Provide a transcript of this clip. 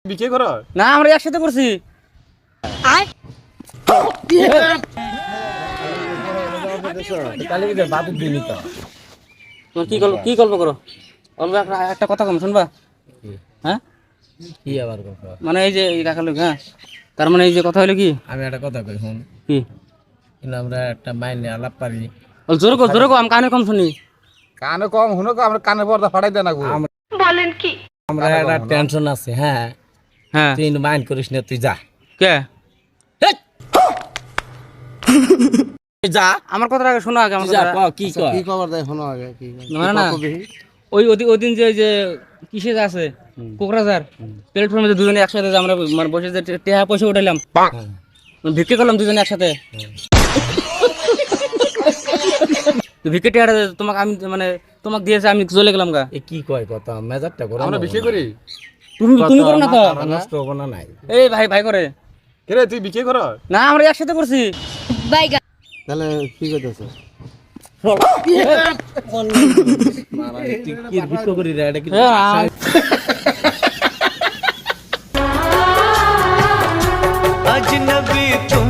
বিকে করো না আমরা একসাথে করছি। তোমার কি গল্প করো? অল্প একটা কথা কম শুনবা? হ্যাঁ কি আবার কথা? মানে এই যে এই কাকা লোক, হ্যাঁ তার মানে এই যে কথা হলো কি আমি একটা কথা কই শুন, কি কিন্তু আমরা একটা মাইনে আলাপ পারি। জোরে কো আমি কানে কম শুনি। কানে কম শুনো কো আমরা কানে পর্দা ফাটাই দেন না গো। আমরা একটা টেনশন আছে। হ্যাঁ হ্যাঁ তুই মাইন্ড করিস না, তুই যা কে যা আমার কথাটা আগে শোনো আগে আমার যা কথাটা। কি কর কি খবর দেয় শোনো আগে কি না না ওই দিন যে কিসে আছে কোকরাঝার প্ল্যাটফর্মে যে দুজনে একসাথে যে আমরা মানে বসে যে টেহা পয়সা উঠাইলাম, ভিক্ষে করলাম দুজনে একসাথে। তো ভিক্ষে টেহাটা তোমাকে আমি মানে তোমাকে দিয়েছে, আমি চলে গেলাম গা। এ কি কয় কথা, মেজাজটা করে আমরা বিকে করি। তুমি করো না তো? নষ্ট হবো না নাই। এই ভাই করে কে রে তুই বিকে করো? না আমরা একসাথে করছি। তাহলে কি করতেছ? তুই কি ভিক্ষা করি রে, এটা কি হ্যাঁ, अजनबी तुम